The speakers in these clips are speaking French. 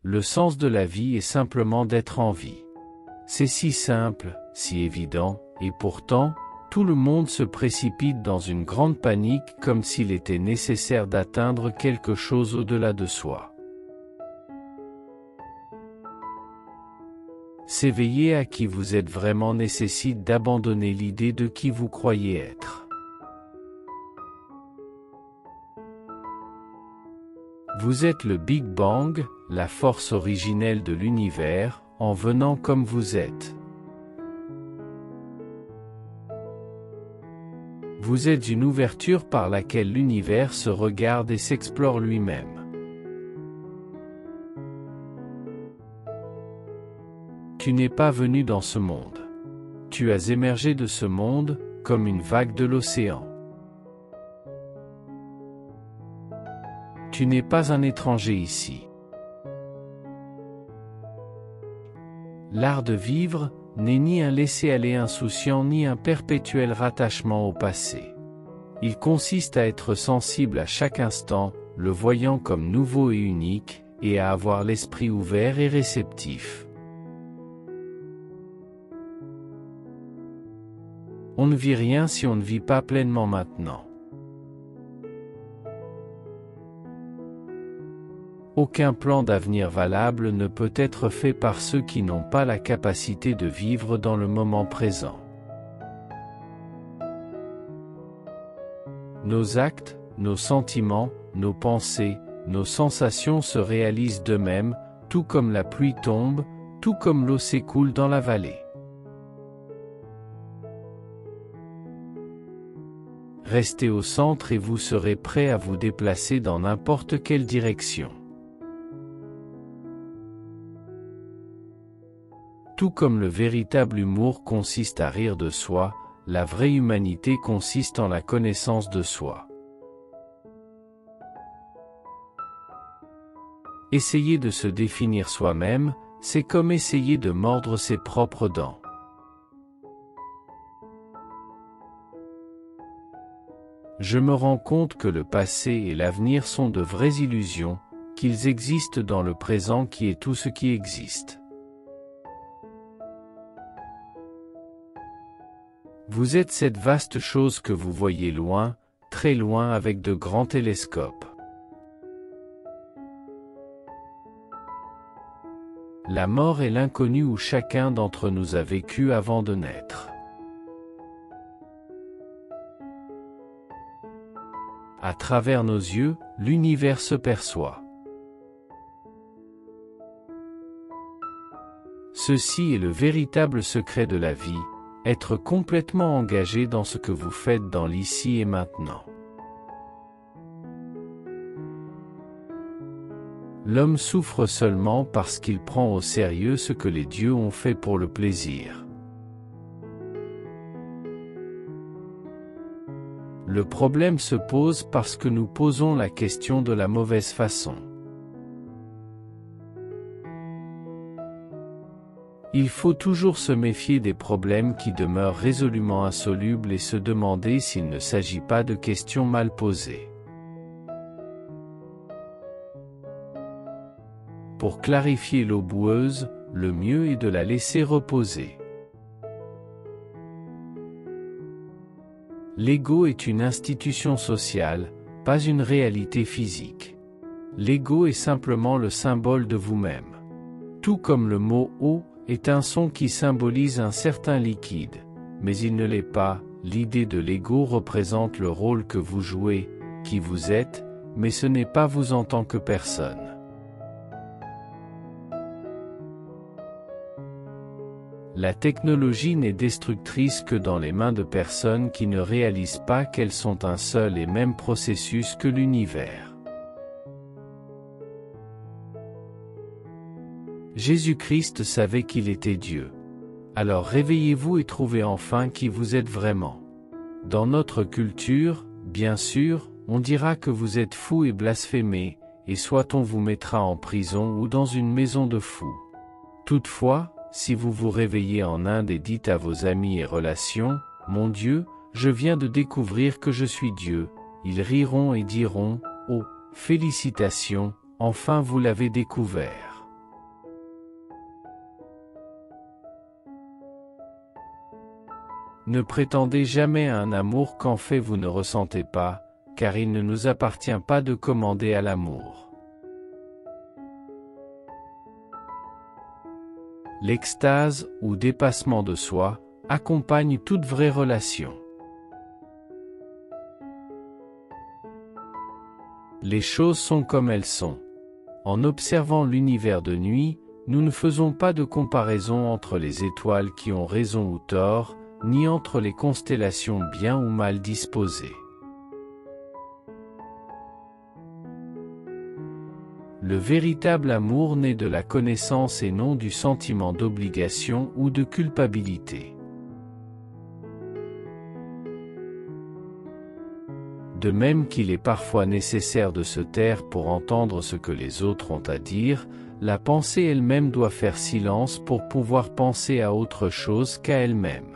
Le sens de la vie est simplement d'être en vie. C'est si simple, si évident, et pourtant, tout le monde se précipite dans une grande panique comme s'il était nécessaire d'atteindre quelque chose au-delà de soi. S'éveiller à qui vous êtes vraiment nécessite d'abandonner l'idée de qui vous croyez être. Vous êtes le Big Bang, la force originelle de l'univers, en venant comme vous êtes. Vous êtes une ouverture par laquelle l'univers se regarde et s'explore lui-même. Tu n'es pas venu dans ce monde. Tu as émergé de ce monde, comme une vague de l'océan. Tu n'es pas un étranger ici. L'art de vivre n'est ni un laisser-aller insouciant ni un perpétuel rattachement au passé. Il consiste à être sensible à chaque instant, le voyant comme nouveau et unique, et à avoir l'esprit ouvert et réceptif. On ne vit rien si on ne vit pas pleinement maintenant. Aucun plan d'avenir valable ne peut être fait par ceux qui n'ont pas la capacité de vivre dans le moment présent. Nos actes, nos sentiments, nos pensées, nos sensations se réalisent d'eux-mêmes, tout comme la pluie tombe, tout comme l'eau s'écoule dans la vallée. Restez au centre et vous serez prêt à vous déplacer dans n'importe quelle direction. Tout comme le véritable humour consiste à rire de soi, la vraie humanité consiste en la connaissance de soi. Essayer de se définir soi-même, c'est comme essayer de mordre ses propres dents. Je me rends compte que le passé et l'avenir sont de vraies illusions, qu'ils existent dans le présent qui est tout ce qui existe. Vous êtes cette vaste chose que vous voyez loin, très loin avec de grands télescopes. La mort est l'inconnu où chacun d'entre nous a vécu avant de naître. À travers nos yeux, l'univers se perçoit. Ceci est le véritable secret de la vie. Être complètement engagé dans ce que vous faites dans l'ici et maintenant. L'homme souffre seulement parce qu'il prend au sérieux ce que les dieux ont fait pour le plaisir. Le problème se pose parce que nous posons la question de la mauvaise façon. Il faut toujours se méfier des problèmes qui demeurent résolument insolubles et se demander s'il ne s'agit pas de questions mal posées. Pour clarifier l'eau boueuse, le mieux est de la laisser reposer. L'ego est une institution sociale, pas une réalité physique. L'ego est simplement le symbole de vous-même. Tout comme le mot « eau » est un son qui symbolise un certain liquide, mais il ne l'est pas. L'idée de l'ego représente le rôle que vous jouez, qui vous êtes, mais ce n'est pas vous en tant que personne. La technologie n'est destructrice que dans les mains de personnes qui ne réalisent pas qu'elles sont un seul et même processus que l'univers. Jésus-Christ savait qu'il était Dieu. Alors réveillez-vous et trouvez enfin qui vous êtes vraiment. Dans notre culture, bien sûr, on dira que vous êtes fou et blasphémé, et soit on vous mettra en prison ou dans une maison de fous. Toutefois, si vous vous réveillez en Inde et dites à vos amis et relations, « Mon Dieu, je viens de découvrir que je suis Dieu », ils riront et diront, « Oh, félicitations, enfin vous l'avez découvert. » Ne prétendez jamais à un amour qu'en fait vous ne ressentez pas, car il ne nous appartient pas de commander à l'amour. L'extase, ou dépassement de soi, accompagne toute vraie relation. Les choses sont comme elles sont. En observant l'univers de nuit, nous ne faisons pas de comparaison entre les étoiles qui ont raison ou tort, ni entre les constellations bien ou mal disposées. Le véritable amour naît de la connaissance et non du sentiment d'obligation ou de culpabilité. De même qu'il est parfois nécessaire de se taire pour entendre ce que les autres ont à dire, la pensée elle-même doit faire silence pour pouvoir penser à autre chose qu'à elle-même.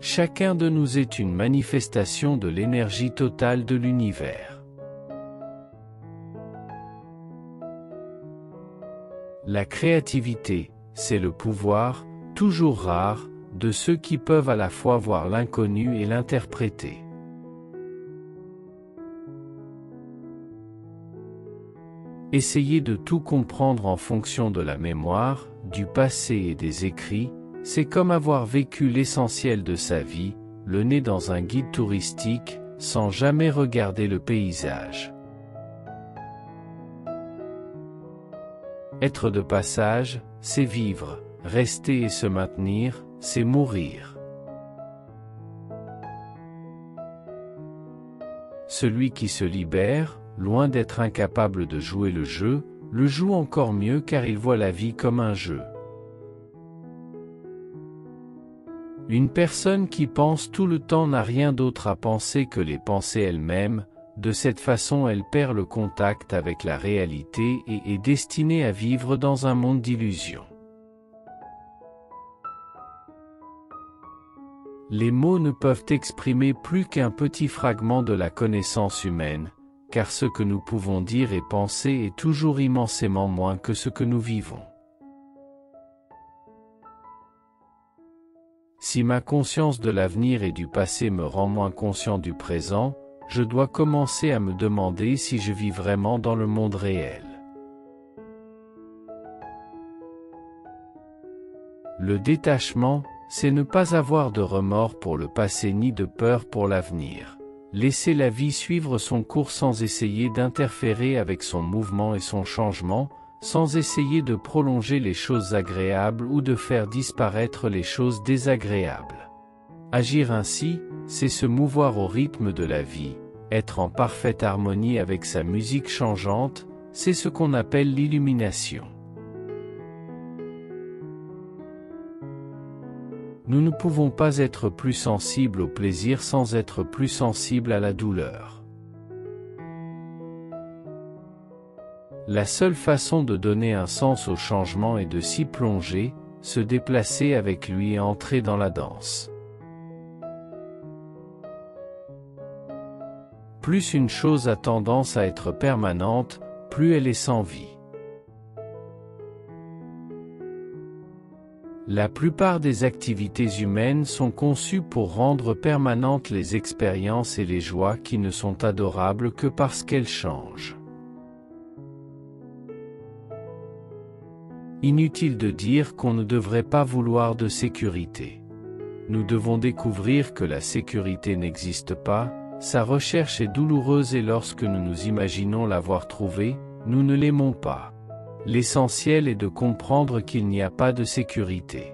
Chacun de nous est une manifestation de l'énergie totale de l'univers. La créativité, c'est le pouvoir, toujours rare, de ceux qui peuvent à la fois voir l'inconnu et l'interpréter. Essayer de tout comprendre en fonction de la mémoire, du passé et des écrits, c'est comme avoir vécu l'essentiel de sa vie, le nez dans un guide touristique, sans jamais regarder le paysage. Être de passage, c'est vivre, rester et se maintenir, c'est mourir. Celui qui se libère, loin d'être incapable de jouer le jeu, le joue encore mieux car il voit la vie comme un jeu. Une personne qui pense tout le temps n'a rien d'autre à penser que les pensées elles-mêmes, de cette façon elle perd le contact avec la réalité et est destinée à vivre dans un monde d'illusions. Les mots ne peuvent exprimer plus qu'un petit fragment de la connaissance humaine, car ce que nous pouvons dire et penser est toujours immensément moins que ce que nous vivons. Si ma conscience de l'avenir et du passé me rend moins conscient du présent, je dois commencer à me demander si je vis vraiment dans le monde réel. Le détachement, c'est ne pas avoir de remords pour le passé ni de peur pour l'avenir. Laisser la vie suivre son cours sans essayer d'interférer avec son mouvement et son changement, sans essayer de prolonger les choses agréables ou de faire disparaître les choses désagréables. Agir ainsi, c'est se mouvoir au rythme de la vie, être en parfaite harmonie avec sa musique changeante, c'est ce qu'on appelle l'illumination. Nous ne pouvons pas être plus sensibles au plaisir sans être plus sensibles à la douleur. La seule façon de donner un sens au changement est de s'y plonger, se déplacer avec lui et entrer dans la danse. Plus une chose a tendance à être permanente, plus elle est sans vie. La plupart des activités humaines sont conçues pour rendre permanentes les expériences et les joies qui ne sont adorables que parce qu'elles changent. Inutile de dire qu'on ne devrait pas vouloir de sécurité. Nous devons découvrir que la sécurité n'existe pas, sa recherche est douloureuse et lorsque nous nous imaginons l'avoir trouvée, nous ne l'aimons pas. L'essentiel est de comprendre qu'il n'y a pas de sécurité.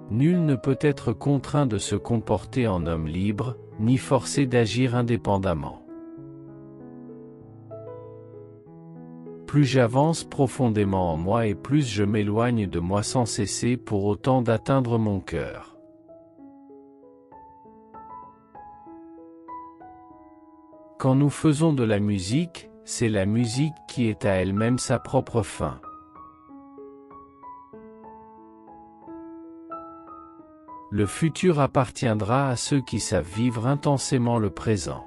Nul ne peut être contraint de se comporter en homme libre, ni forcé d'agir indépendamment. Plus j'avance profondément en moi et plus je m'éloigne de moi sans cesser pour autant d'atteindre mon cœur. Quand nous faisons de la musique, c'est la musique qui est à elle-même sa propre fin. Le futur appartiendra à ceux qui savent vivre intensément le présent.